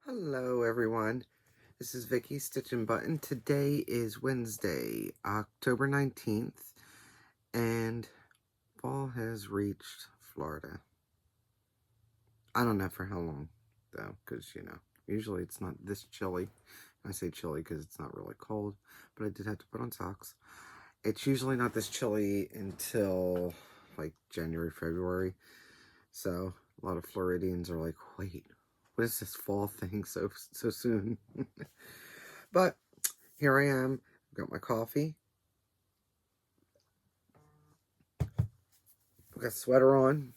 Hello everyone, this is Vicky StitchNButton. Today is Wednesday, October 19th, and fall has reached Florida. I don't know for how long, though, because, usually it's not this chilly. I say chilly because it's not really cold, but I did have to put on socks. It's usually not this chilly until, like, January, February, so a lot of Floridians are like, wait, what is this fall thing so soon? But here I am. I've got my coffee. I've got a sweater on.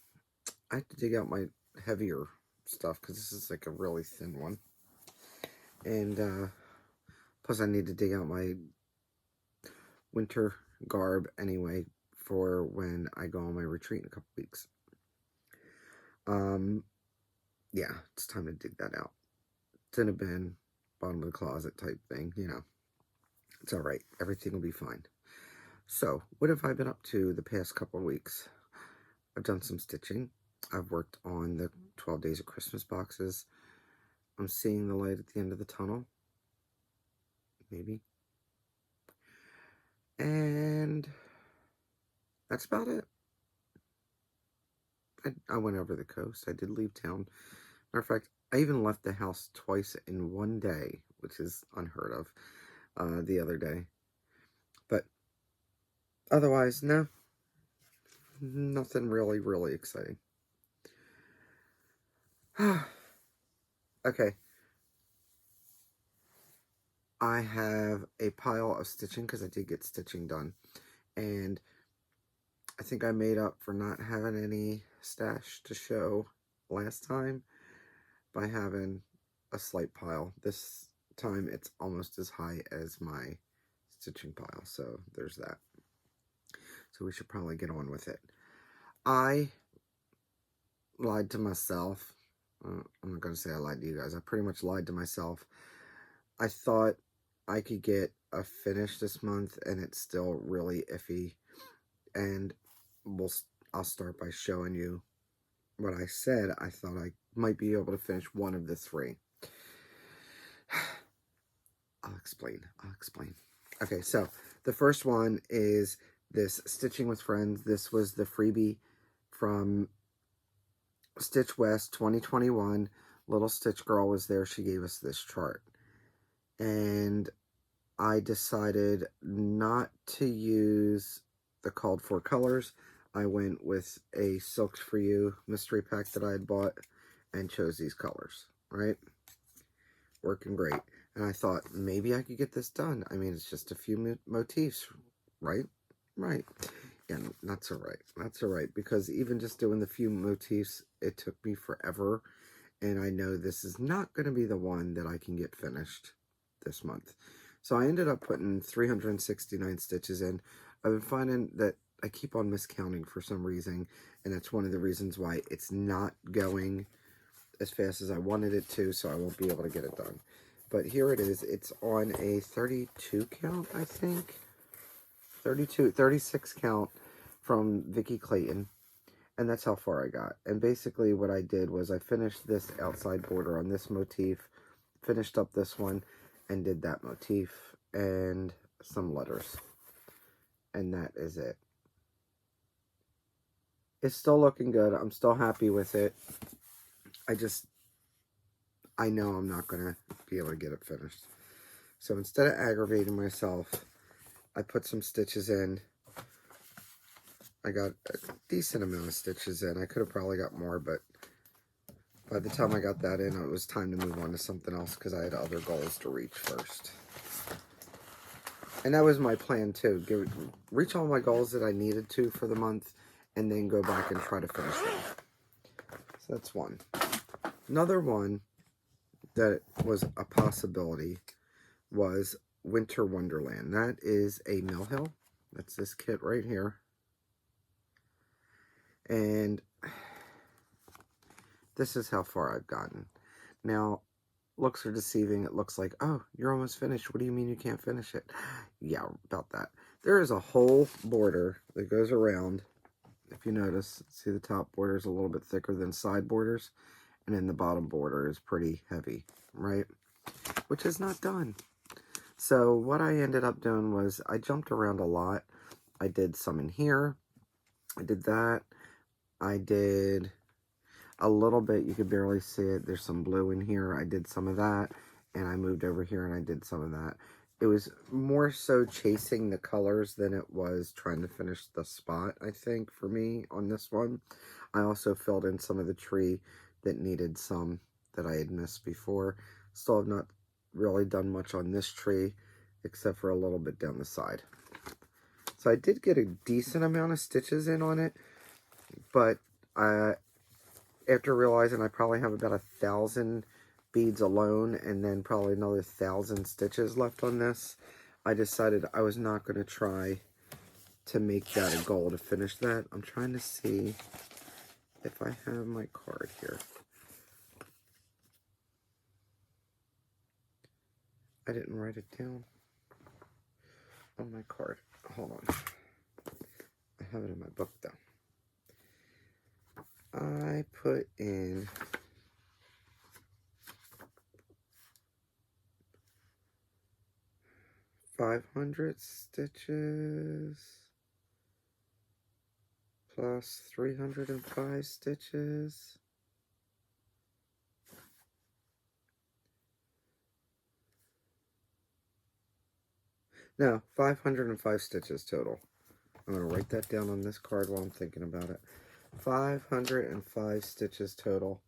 I have to dig out my heavier stuff because this is like a really thin one. And plus I need to dig out my winter garb anyway for when I go on my retreat in a couple weeks. Yeah, it's time to dig that out. It's in a bin, bottom of the closet type thing, It's alright. Everything will be fine. So, what have I been up to the past couple of weeks? I've done some stitching. I've worked on the 12 Days of Christmas boxes. I'm seeing the light at the end of the tunnel. Maybe. And that's about it. I went over the coast. I did leave town. Matter of fact, I even left the house twice in one day, which is unheard of, the other day. But otherwise, no. Nothing really exciting. Okay. I have a pile of stitching because I did get stitching done. And I think I made up for not having any stash to show last time by having a slight pile. This time it's almost as high as my stitching pile, so there's that. So we should probably get on with it. I lied to myself. I'm not going to say I lied to you guys. I pretty much lied to myself. I thought I could get a finish this month, and it's still really iffy. And I'll start by showing you what I said. I thought I might be able to finish one of the three. I'll explain. Okay, so the first one is this Stitching with Friends. This was the freebie from Stitch West 2021. Little Stitch Girl was there. She gave us this chart. And I decided not to use the called for colors. I went with a Silks For You mystery pack that I had bought and chose these colors, right? Working great. And I thought, maybe I could get this done. I mean, it's just a few motifs, right? Right. Yeah, that's all right. That's all right. Because even just doing the few motifs, it took me forever. And I know this is not going to be the one that I can get finished this month. So I ended up putting 369 stitches in. I've been finding that I keep on miscounting for some reason. And that's one of the reasons why it's not going as fast as I wanted it to, so I won't be able to get it done. But here it is. It's on a 32 count, I think. 36 count from Vicky Clayton. And that's how far I got. And basically what I did was I finished this outside border on this motif, finished up this one, and did that motif and some letters. And that is it. It's still looking good. I'm still happy with it. I know I'm not going to be able to get it finished. So instead of aggravating myself, I put some stitches in. I got a decent amount of stitches in. I could have probably got more, but by the time I got that in, it was time to move on to something else because I had other goals to reach first. And that was my plan too. Reach all my goals that I needed to for the month and then go back and try to finish them. So that's one. Another one that was a possibility was Winter Wonderland. That is a Mill Hill. That's this kit right here. And this is how far I've gotten. Now, looks are deceiving. It looks like, oh, you're almost finished. What do you mean you can't finish it? Yeah, about that. There is a whole border that goes around. If you notice, see the top border is a little bit thicker than side borders. And then the bottom border is pretty heavy, right? Which is not done. So what I ended up doing was I jumped around a lot. I did some in here. I did that. I did a little bit. You could barely see it. There's some blue in here. I did some of that. And I moved over here and I did some of that. It was more so chasing the colors than it was trying to finish the spot, I think, for me on this one. I also filled in some of the tree that needed some that I had missed before. Still have not really done much on this tree, except for a little bit down the side. So I did get a decent amount of stitches in on it, but after realizing I probably have about 1,000 beads alone and then probably another 1,000 stitches left on this, I decided I was not going to try to make that a goal to finish that. I'm trying to see if I have my card here. I didn't write it down on my card. Hold on. I have it in my book though. I put in 500 stitches plus 305 stitches. No, 505 stitches total. I'm going to write that down on this card while I'm thinking about it. 505 stitches total,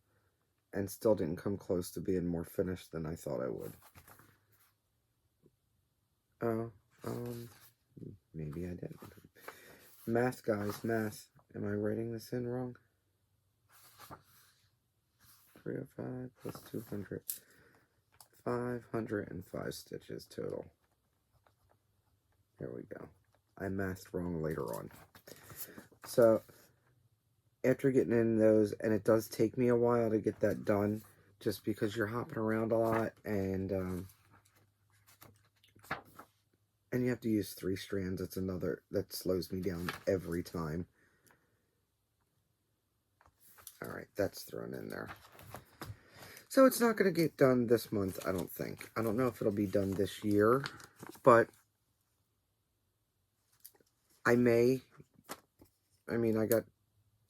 and still didn't come close to being more finished than I thought I would. Oh, maybe I didn't. Math, guys, math. Am I writing this in wrong? 305 plus 200. 505 stitches total. There we go. I mathed wrong later on. So, after getting in those, and it does take me a while to get that done, just because you're hopping around a lot, and you have to use 3 strands. It's another that slows me down every time. Alright, that's thrown in there. So it's not going to get done this month, I don't think. I don't know if it'll be done this year, but I may. I mean, I got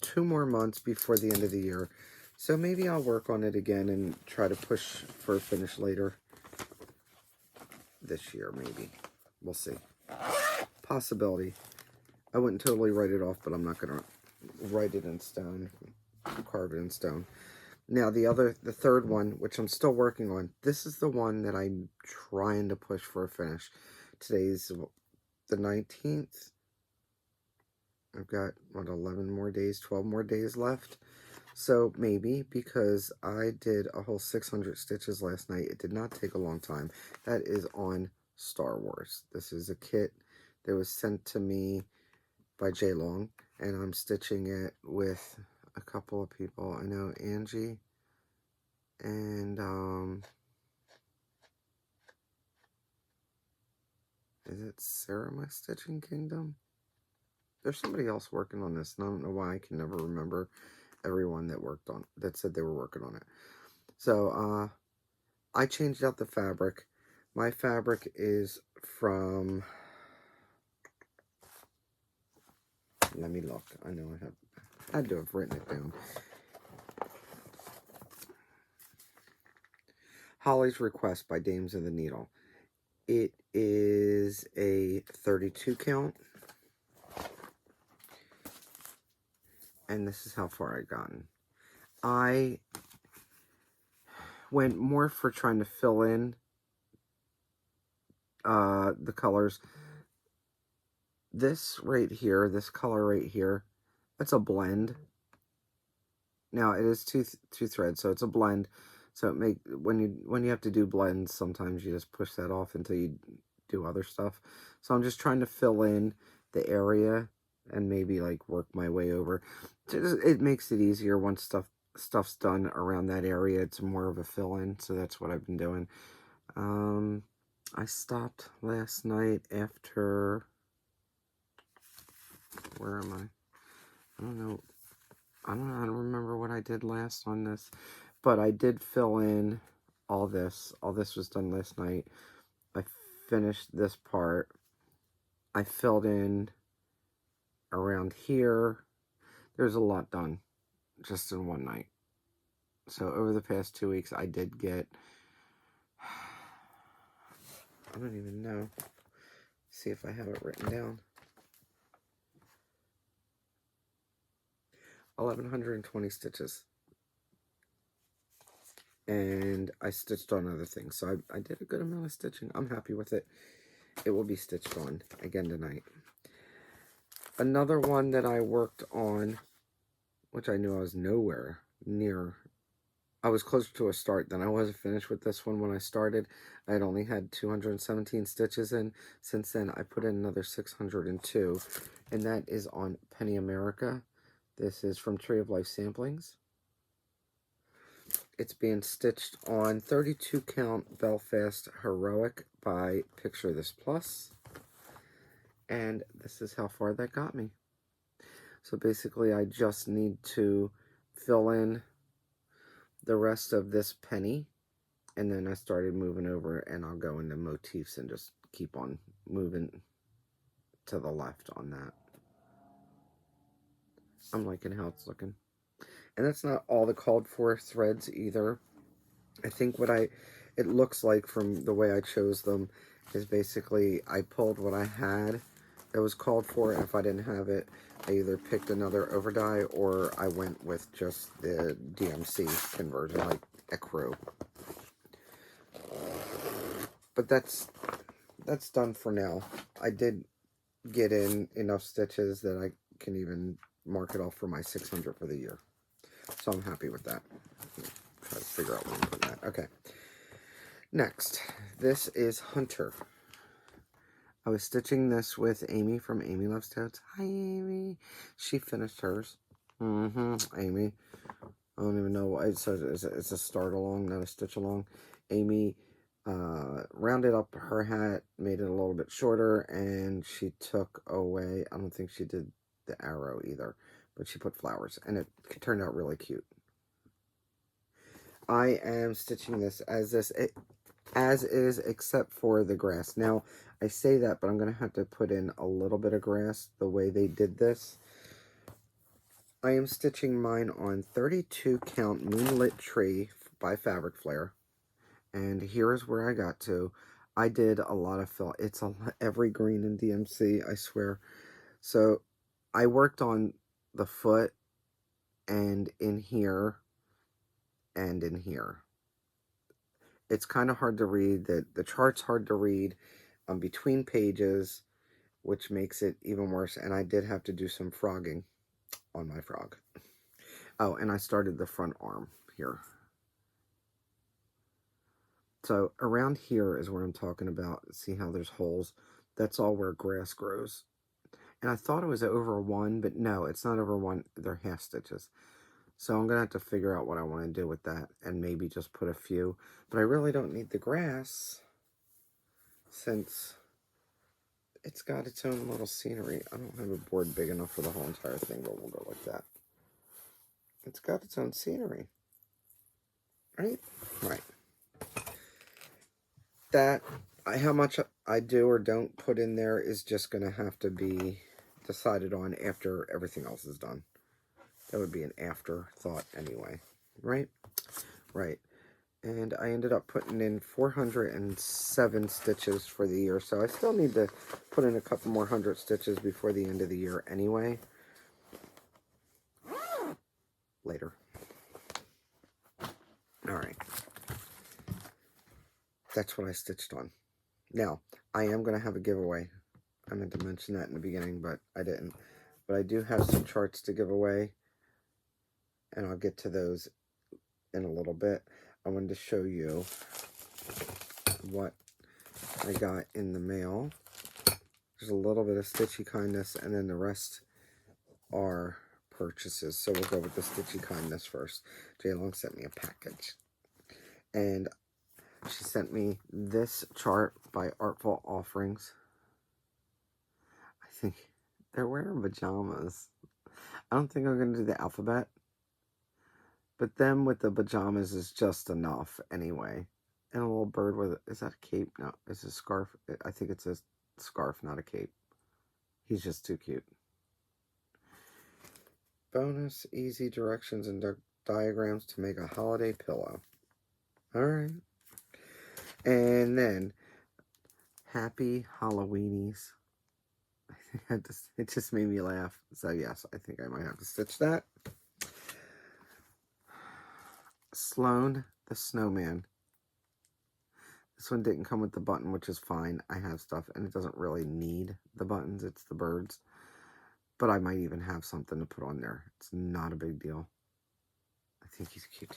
2 more months before the end of the year, so maybe I'll work on it again and try to push for a finish later this year, maybe. We'll see. Possibility. I wouldn't totally write it off, but I'm not going to write it in stone, carve it in stone. Now, the third one, which I'm still working on, this is the one that I'm trying to push for a finish. Today's the 19th. I've got, what, 11 more days, 12 more days left. So, maybe, because I did a whole 600 stitches last night. It did not take a long time. That is on Star Wars. This is a kit that was sent to me by Jaylon, and I'm stitching it with a couple of people. I know Angie and is it Sarah, my Stitching Kingdom? There's somebody else working on this, and I don't know why I can never remember everyone that said they were working on it. So I changed out the fabric. My fabric is from, let me look. I know I had to have written it down. Holly's Request by Dames of the Needle. It is a 32 count. And this is how far I've gotten. I went more for trying to fill in the colors. This right here, this color right here, that's a blend. Now it is two threads, so it's a blend. So when you have to do blends, sometimes you just push that off until you do other stuff. So I'm just trying to fill in the area and maybe like work my way over. It makes it easier once stuff's done around that area. It's more of a fill-in, so that's what I've been doing. I stopped last night after, where am I? I don't know how to remember what I did last on this, But I did fill in all this. All this was done last night. I finished this part. I filled in around here. There's a lot done just in one night. So over the past 2 weeks, I did get, I don't even know. See if I have it written down. 1,120 stitches. And I stitched on other things. So I did a good amount of stitching. I'm happy with it. It will be stitched on again tonight. Another one that I worked on, which I knew I was nowhere near. I was closer to a start than I was finished with this one when I started. I had only had 217 stitches in. Since then, I put in another 602. And that is on Penny America. This is from Tree of Life Samplings. It's being stitched on 32 count Belfast Heroic by Picture This Plus. And this is how far that got me. So basically I just need to fill in the rest of this penny. And then I started moving over and I'll go into motifs and just keep on moving to the left on that. I'm liking how it's looking. And that's not all the called for threads either. I think what it looks like from the way I chose them is basically I pulled what I had that was called for. And if I didn't have it, I either picked another overdye or I went with just the DMC conversion, like a crew. But that's done for now. I did get in enough stitches that I can even mark it off for my 600 for the year. So I'm happy with that. Try to figure out where I'm putting that. Okay. Next, this is Hunter. I was stitching this with Amy from Amy Loves Totes. Hi, Amy. She finished hers. Amy. I don't even know why. It's a start along, not a stitch along. Amy rounded up her hat, made it a little bit shorter, and she took away, I don't think she did the arrow either, but she put flowers, and it turned out really cute. I am stitching this as is, except for the grass. Now, I say that, but I'm going to have to put in a little bit of grass the way they did this. I am stitching mine on 32 count Moonlit Tree by Fabric Flare. And here is where I got to. I did a lot of fill. It's every green in DMC, I swear. So I worked on the foot and in here and in here. It's kind of hard to read. The chart's hard to read between pages, which makes it even worse. And I did have to do some frogging on my frog. Oh, and I started the front arm here. So around here is where I'm talking about. See how there's holes? That's all where grass grows. And I thought it was over one, but no, it's not over one. They're half stitches. So I'm going to have to figure out what I want to do with that and maybe just put a few. But I really don't need the grass since it's got its own little scenery. I don't have a board big enough for the whole entire thing, but we'll go like that. It's got its own scenery. Right? Right. That, how much I do or don't put in there is just going to have to be decided on after everything else is done. That would be an afterthought anyway, right? Right. And I ended up putting in 407 stitches for the year, so I still need to put in a couple more 100 stitches before the end of the year anyway. Later. Alright. That's what I stitched on. Now, I am going to have a giveaway. I meant to mention that in the beginning, but I didn't. But I do have some charts to give away, and I'll get to those in a little bit. I wanted to show you what I got in the mail. There's a little bit of Stitchy Kindness, and then the rest are purchases. So we'll go with the Stitchy Kindness first. Jaylon sent me a package. And she sent me this chart by Artful Offerings. I think they're wearing pajamas. I don't think I'm going to do the alphabet, But then with the pajamas is just enough anyway. And a little bird with, is that a cape? No, it's a scarf. I think it's a scarf, not a cape. He's just too cute. Bonus, easy directions and diagrams to make a holiday pillow. Alright. And then, Happy Halloweenies. It just made me laugh. So yes, I think I might have to stitch that. Sloan the Snowman. This one didn't come with the button, which is fine. I have stuff, and it doesn't really need the buttons. It's the birds. But I might even have something to put on there. It's not a big deal. I think he's cute.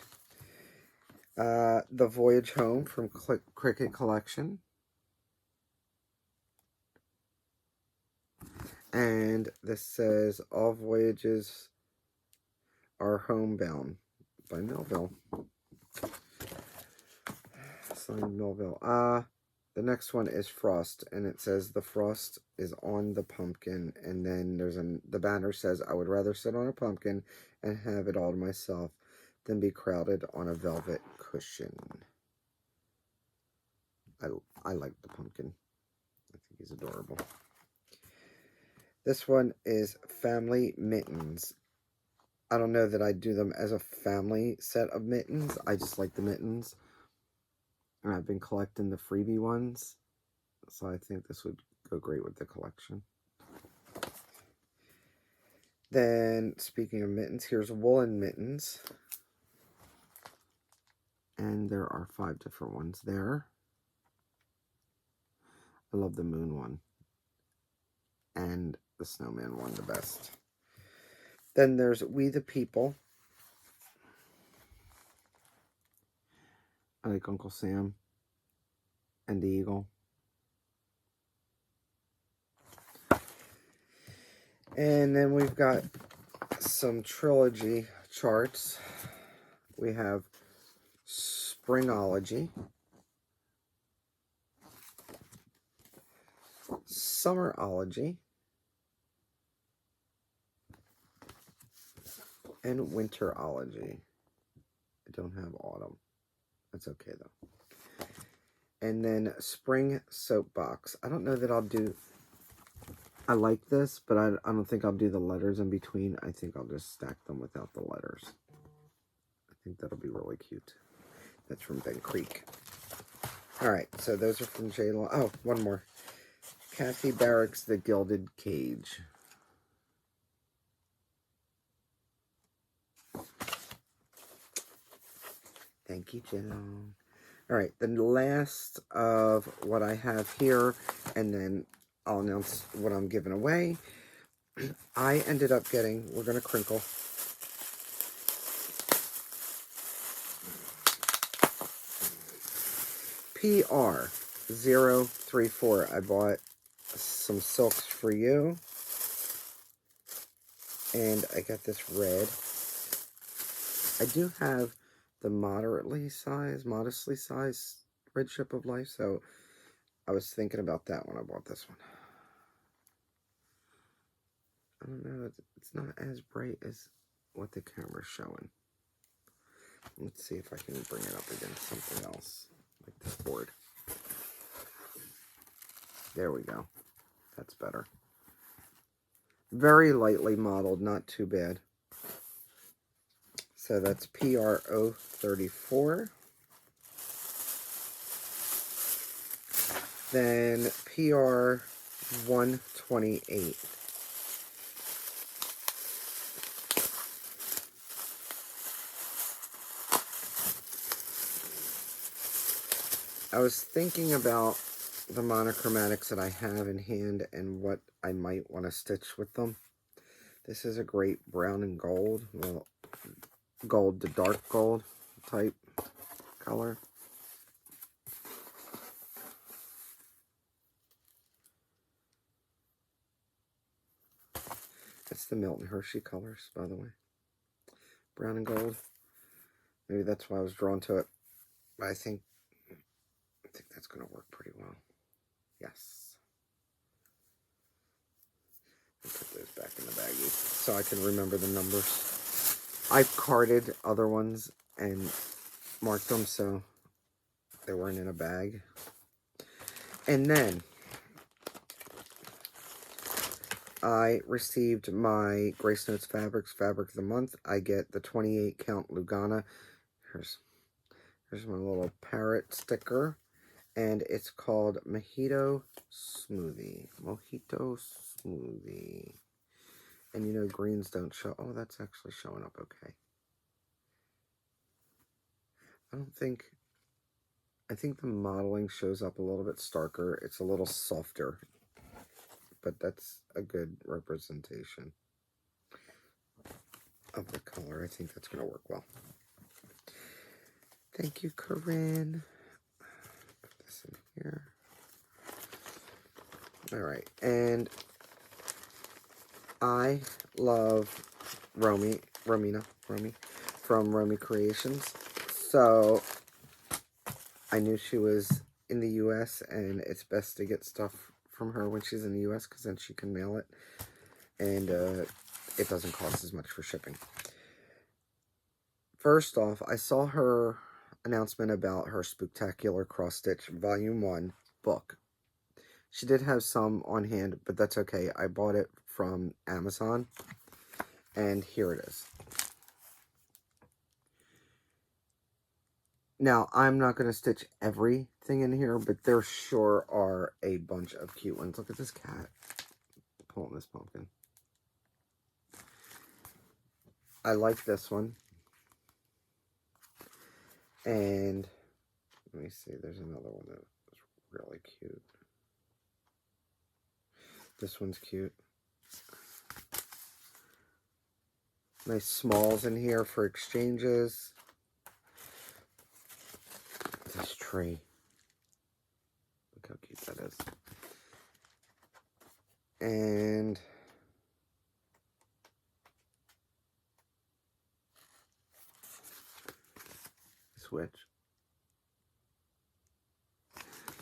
The Voyage Home from Cricket Collection. And this says, all voyages are homebound by Melville. Signed Melville. The next one is Frost, and it says the frost is on the pumpkin, and then there's the banner says, I would rather sit on a pumpkin and have it all to myself than be crowded on a velvet cushion. I like the pumpkin. I think he's adorable. This one is Family Mittens. I don't know that I do them as a family set of mittens. I just like the mittens. And I've been collecting the freebie ones. So I think this would go great with the collection. Then, speaking of mittens, here's woolen mittens. And there are 5 different ones there. I love the moon one. And the snowman one the best. Then there's We the People. I like Uncle Sam and the Eagle. And then we've got some trilogy charts. We have Springology, Summerology, and Winterology. I don't have autumn. That's okay, though. And then Spring Soapbox. I don't know that I'll do... I like this, but I don't think I'll do the letters in between. I think I'll just stack them without the letters. I think that'll be really cute. That's from Ben Creek. Alright, so those are from Jaylon. Oh, one more. Kathy Barrick's The Gilded Cage. Thank you, Jaylon. Alright, the last of what I have here, and then I'll announce what I'm giving away. I ended up getting, we're going to crinkle, PR034. I bought some silks for you. And I got this red. I do have the modestly sized Red Ship of Life, so I was thinking about that when I bought this one. I don't know, it's not as bright as what the camera's showing. Let's see if I can bring it up against something else, like this board. There we go. That's better. Very lightly modeled, not too bad. So that's PR034. Then PR128. I was thinking about the monochromatics that I have in hand and what I might want to stitch with them. This is a great brown and gold, well, gold to dark gold type color. That's the Milton Hershey colors, by the way. Brown and gold. Maybe that's why I was drawn to it. But I think that's going to work pretty well. Yes. I'll put those back in the baggie so I can remember the numbers. I've carded other ones and marked them so they weren't in a bag. And then I received my Grace Notes Fabrics Fabric of the Month. I get the 28 count Lugana. Here's my little parrot sticker. And it's called Mojito Smoothie. Mojito Smoothie. And you know, greens don't show. Oh, that's actually showing up okay. I think the modeling shows up a little bit starker. It's a little softer. But that's a good representation of the color. I think that's going to work well. Thank you, Corinne. Put this in here. Alright, and I love Romy from Romy Creations. So I knew she was in the US, and it's best to get stuff from her when she's in the US because then she can mail it, and it doesn't cost as much for shipping. First off, I saw her announcement about her Spooktacular Cross Stitch Volume 1 book. She did have some on hand, but that's okay. I bought it from Amazon, and here it is. Now, I'm not going to stitch everything in here, but there sure are a bunch of cute ones. Look at this cat pulling this pumpkin. I like this one. And let me see, there's another one that's really cute. This one's cute. Nice smalls in here for exchanges. This tree. Look how cute that is. And switch.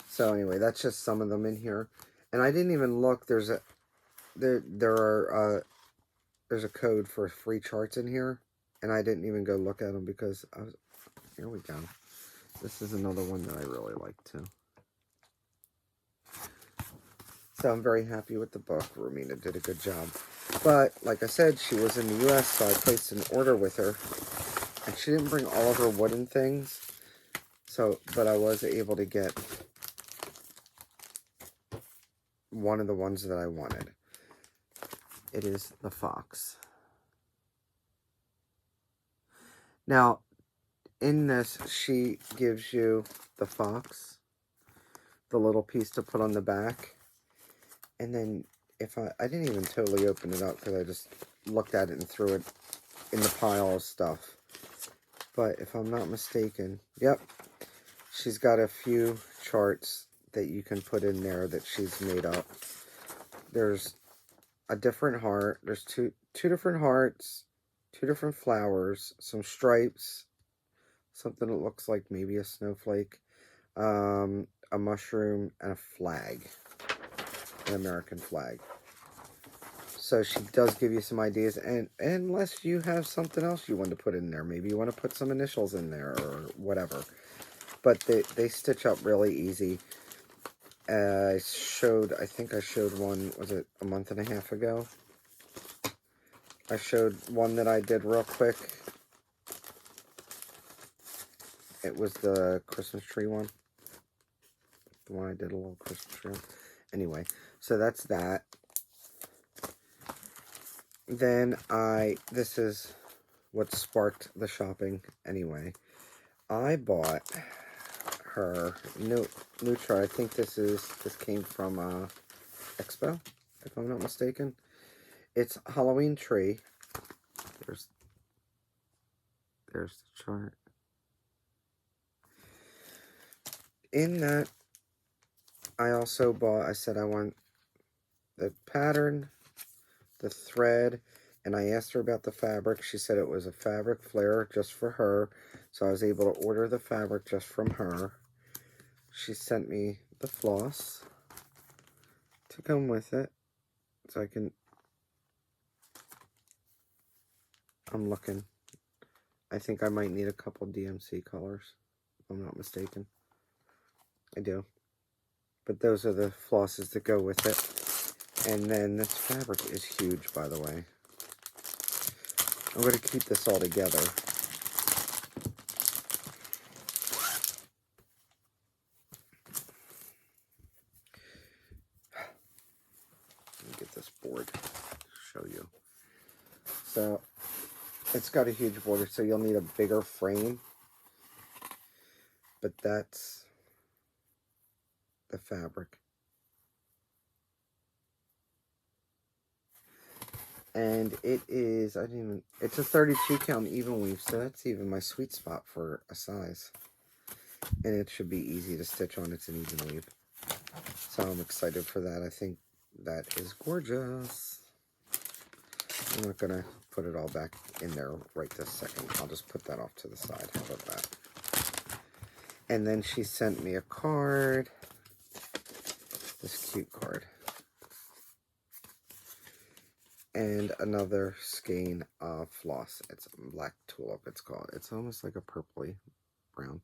So anyway, that's just some of them in here. And I didn't even look. There's a code for free charts in here, and I didn't even go look at them because I was. Here we go. This is another one that I really like too. So I'm very happy with the book. Romina did a good job. But like I said, she was in the US, so I placed an order with her, and she didn't bring all of her wooden things. So, but I was able to get one of the ones that I wanted. It is the fox. Now, in this, she gives you the fox, the little piece to put on the back, and then if I didn't even totally open it up because I just looked at it and threw it in the pile of stuff. But if I'm not mistaken, yep, she's got a few charts that you can put in there that she's made up. There's a different heart. There's two different hearts, 2 different flowers, some stripes, something that looks like maybe a snowflake, a mushroom, and a flag, an American flag. So she does give you some ideas, and unless you have something else you want to put in there, maybe you want to put some initials in there or whatever. But they stitch up really easy. I think I showed one, was it a month and a half ago? I showed one that I did real quick. It was the Christmas tree one. The one I did a little Christmas tree on. Anyway, so that's that. Then this is what sparked the shopping anyway. I bought her new chart. I think this came from Expo, if I'm not mistaken. It's Halloween tree. There's the chart. In that, I also bought, I said I want the pattern, the thread, and I asked her about the fabric. She said it was a fabric flare just for her, so I was able to order the fabric just from her. She sent me the floss to come with it, so I can, I'm looking I think I might need a couple DMC colors, if I'm not mistaken. I do. But those are the flosses that go with it. And then this fabric is huge, by the way. I'm going to keep this all together. Let me get this board to show you. So, it's got a huge border, so you'll need a bigger frame. But that's the fabric. And it is, it's a 32 count even weave, so that's even my sweet spot for a size. And it should be easy to stitch on. It's an even weave. So I'm excited for that. I think that is gorgeous. I'm not going to put it all back in there right this second. I'll just put that off to the side. How about that? And then she sent me a card. This cute card. And another skein of floss. It's black tulip, it's called. It's almost like a purpley brown.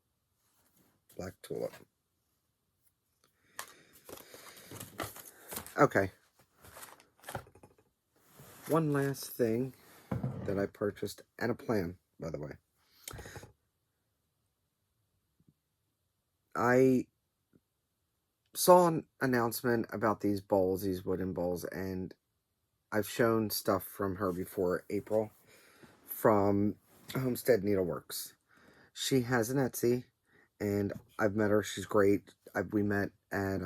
Black tulip. Okay. One last thing that I purchased, and a plan, by the way. I saw an announcement about these bowls, these wooden bowls, and I've shown stuff from her before, April, from Homestead Needleworks. She has an Etsy, and I've met her. She's great. We met at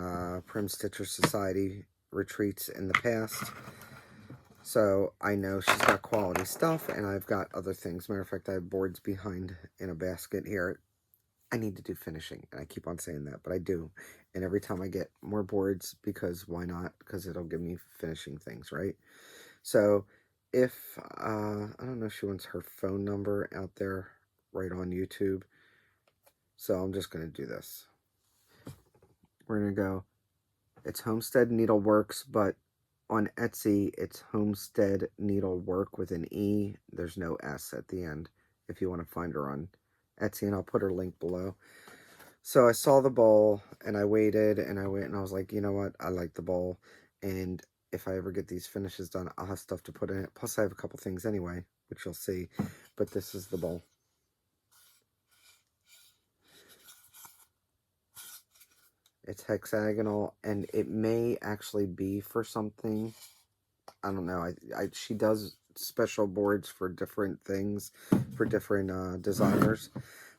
Prim Stitcher Society retreats in the past. So I know she's got quality stuff, and I've got other things. Matter of fact, I have boards behind in a basket here. I need to do finishing, and I keep on saying that, but I do. And every time I get more boards, because why not? Because it'll give me finishing things, right? So if, I don't know if she wants her phone number out there right on YouTube. So I'm just going to do this. We're going to go, it's Homestead Needleworks, but on Etsy, it's Homestead Needlework with an E. There's no S at the end if you want to find her on Etsy, and I'll put her link below. So I saw the bowl, and I waited, and I went, and I was like, you know what? I like the bowl, and if I ever get these finishes done, I'll have stuff to put in it. Plus, I have a couple things anyway, which you'll see. But this is the bowl. It's hexagonal, and it may actually be for something. I don't know. She does special boards for different things, for different designers.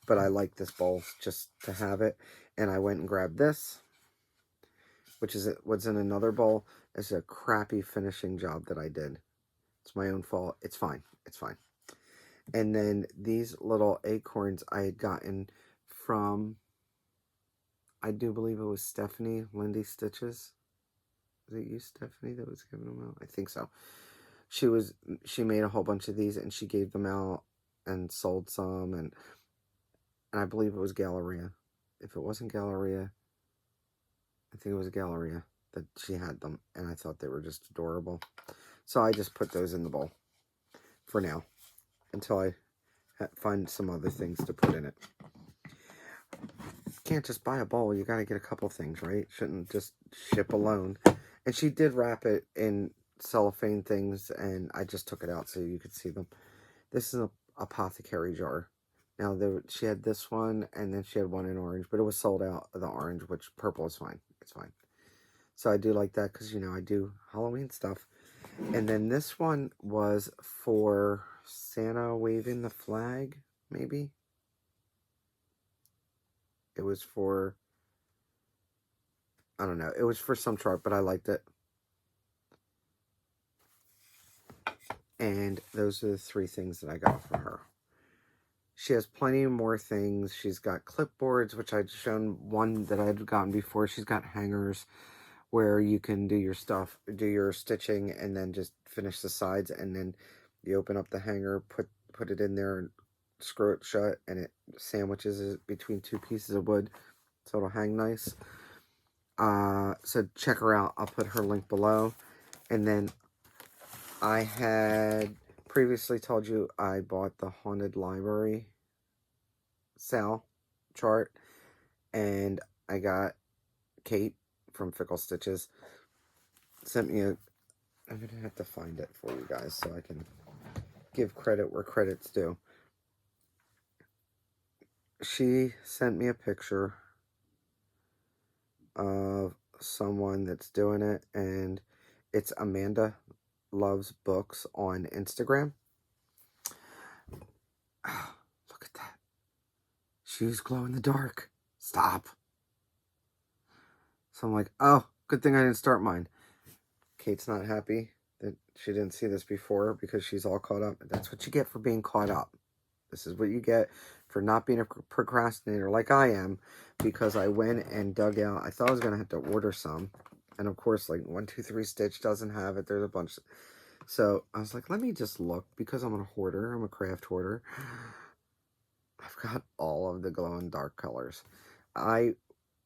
But I like this bowl just to have it. And I went and grabbed this, which is what's in another bowl. It's a crappy finishing job that I did. It's my own fault. It's fine. It's fine. And then these little acorns I had gotten from, I do believe it was Stephanie, Lindy Stitches. Was it you, Stephanie, that was giving them out? I think so. She made a whole bunch of these, and she gave them out and sold some, and I believe it was Galleria. If it wasn't Galleria, I think it was Galleria that she had them, and I thought they were just adorable. So I just put those in the bowl for now, until I find some other things to put in it. You can't just buy a bowl. You got to get a couple things, right? Shouldn't just ship alone. And she did wrap it in cellophane things, and I just took it out so you could see them. This is an apothecary jar. Now, she had this one, and then she had one in orange, but it was sold out of the orange, which purple is fine. It's fine. So I do like that because, you know, I do Halloween stuff. And then this one was for Santa waving the flag, maybe? It was for, I don't know. It was for some chart, but I liked it. And those are the three things that I got from her. She has plenty more things. She's got clipboards, which I'd shown one that I'd gotten before. She's got hangers where you can do your stuff, do your stitching, and then just finish the sides. And then you open up the hanger, put it in there, and screw it shut, and it sandwiches it between two pieces of wood, so it'll hang nice. So check her out. I'll put her link below. And then I had previously told you I bought the Haunted Library SAL chart, and I got Kate from Fickle Stitches sent me a... I'm going to have to find it for you guys so I can give credit where credit's due. She sent me a picture of someone that's doing it, and it's Amanda Loves Books on Instagram. Oh, look at that. She's glow in the dark. Stop. So I'm like, oh, good thing I didn't start mine. Kate's not happy that she didn't see this before because she's all caught up. That's what you get for being caught up. This is what you get for not being a procrastinator like I am, because I went and dug out. I thought I was going to have to order some. And of course, like 123 Stitch doesn't have it. There's a bunch. So I was like, let me just look, because I'm a hoarder. I'm a craft hoarder. I've got all of the glow in dark colors. I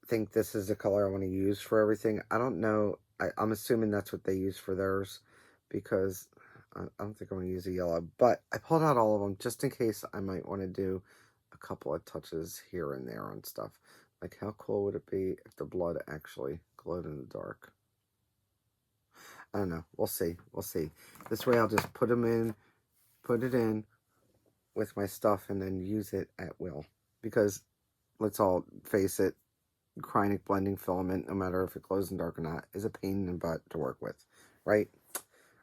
think this is the color I want to use for everything. I don't know. I'm assuming that's what they use for theirs, because I don't think I'm going to use a yellow. But I pulled out all of them just in case I might want to do a couple of touches here and there on stuff. Like, how cool would it be if the blood actually glowed in the dark? I don't know. We'll see. We'll see. This way I'll just put it in with my stuff and then use it at will. Because, let's all face it, cryonic blending filament, no matter if it glows in dark or not, is a pain in the butt to work with. Right?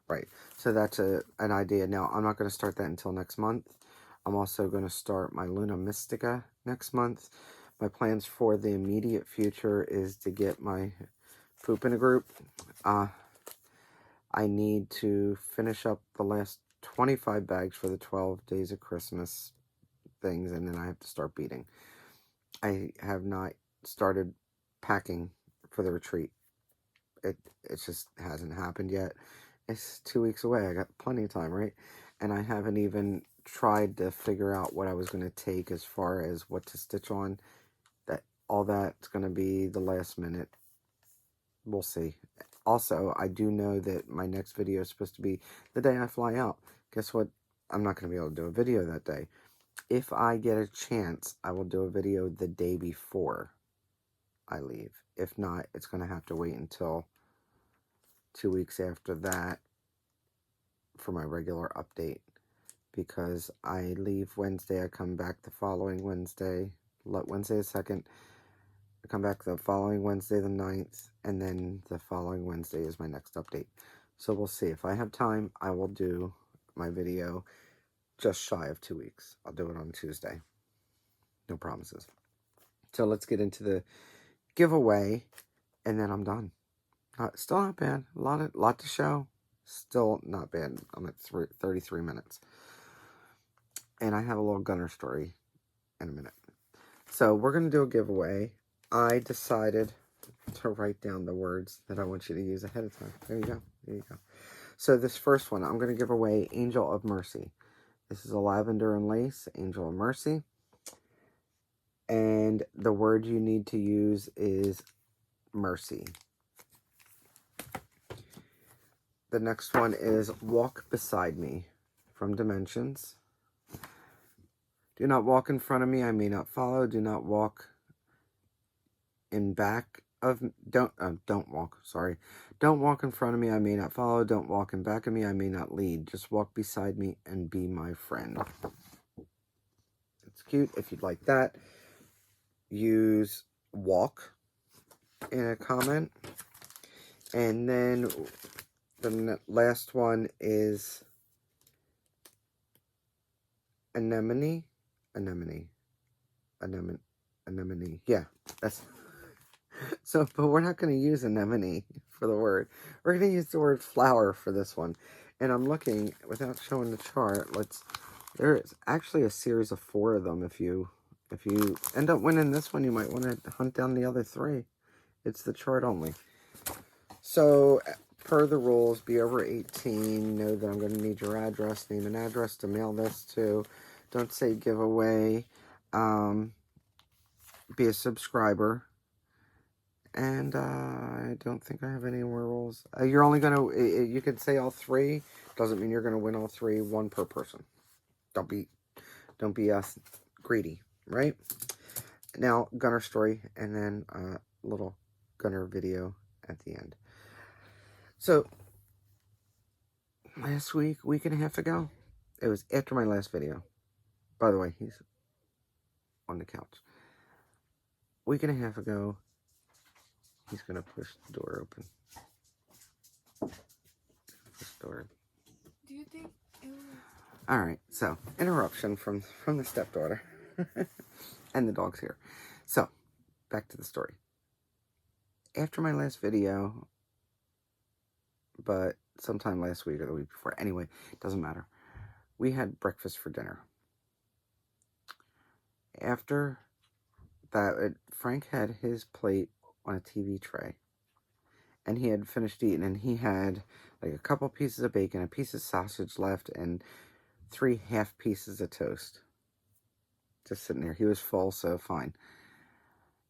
Right. So that's an idea. Now, I'm not going to start that until next month. I'm also going to start my Luna Mystica next month. My plans for the immediate future is to get my poop in a group. I need to finish up the last 25 bags for the 12 days of Christmas things, and then I have to start beading. I have not started packing for the retreat. It just hasn't happened yet. It's 2 weeks away. I got plenty of time, right? And I haven't even tried to figure out what I was going to take as far as what to stitch on. All that's going to be the last minute. We'll see. Also, I do know that my next video is supposed to be the day I fly out. Guess what? I'm not going to be able to do a video that day. If I get a chance, I will do a video the day before I leave. If not, it's going to have to wait until 2 weeks after that for my regular update. Because I leave Wednesday, I come back the following Wednesday, Wednesday the 2nd. I come back the following Wednesday the 9th, and then the following Wednesday is my next update. So we'll see. If I have time, I will do my video just shy of 2 weeks. I'll do it on Tuesday. No promises. So let's get into the giveaway, and then I'm done. Still not bad. A lot to show. Still not bad. I'm at 33 minutes. And I have a little gunner story in a minute. So we're going to do a giveaway. I decided to write down the words that I want you to use ahead of time. There you go. There you go. So this first one, I'm going to give away Angel of Mercy. This is a lavender and lace, Angel of Mercy. And the word you need to use is mercy. The next one is Walk Beside Me from Dimensions. Do not walk in front of me, I may not follow. Do not walk in back of... Don't walk, sorry. Don't walk in front of me, I may not follow. Don't walk in back of me, I may not lead. Just walk beside me and be my friend. It's cute. If you'd like that, use walk in a comment. And then the last one is anemone. Yeah, that's... So, but we're not going to use anemone for the word. We're going to use the word flower for this one. And I'm looking, without showing the chart, there is actually a series of 4 of them. If you end up winning this one, you might want to hunt down the other 3. It's the chart only. So, per the rules, be over 18. Know that I'm going to need your address, name and address to mail this to. Don't say giveaway. Be a subscriber. And I don't think I have any more rules. You're only going to, you could say all 3. Doesn't mean you're going to win all 3, 1 per person. Don't be greedy, right? Now, Gunner story, and then a little Gunner video at the end. So, last week and a half ago, it was after my last video. By the way, he's on the couch. Week and a half ago, he's going to push the door open. Push the door. Do you think it will... Alright, so, interruption from the stepdaughter. And the dog's here. So, back to the story. After my last video, but sometime last week or the week before, anyway, doesn't matter, we had breakfast for dinner. After that, Frank had his plate on a TV tray, and he had finished eating, and he had like a couple pieces of bacon, a piece of sausage left, and 3 half pieces of toast. Just sitting there. He was full, so fine.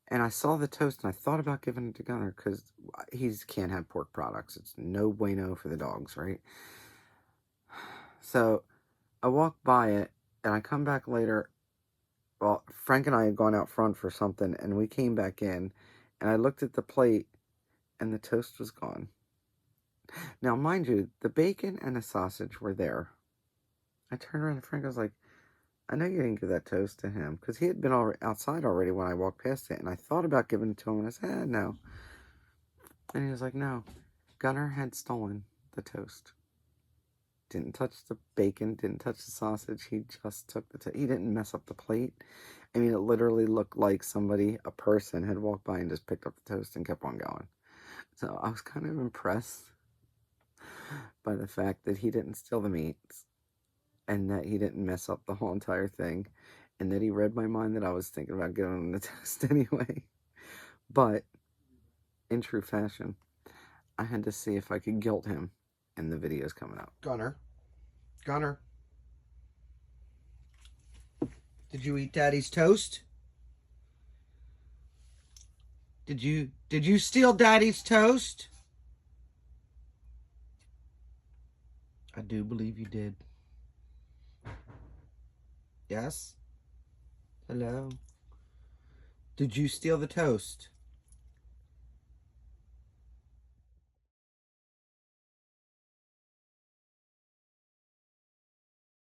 And I saw the toast, and I thought about giving it to Gunner, because he can't have pork products. It's no bueno for the dogs, right? So, I walked by it, and I come back later. Well, Frank and I had gone out front for something, and we came back in, and I looked at the plate, and the toast was gone. Now, mind you, the bacon and the sausage were there. I turned around to Frank, I was like, I know you didn't give that toast to him, because he had been outside already when I walked past it, and I thought about giving it to him, and I said, no. And he was like, no, Gunner had stolen the toast. Didn't touch the bacon, didn't touch the sausage, he just took the toast. He didn't mess up the plate. I mean, it literally looked like a person had walked by and just picked up the toast and kept on going. So I was kind of impressed by the fact that he didn't steal the meats, and that he didn't mess up the whole entire thing, and that he read my mind that I was thinking about giving him the toast anyway. But, in true fashion, I had to see if I could guilt him, and the video's coming up. Gunner. Did you eat Daddy's toast? Did you steal Daddy's toast? I do believe you did. Yes? Hello? Did you steal the toast?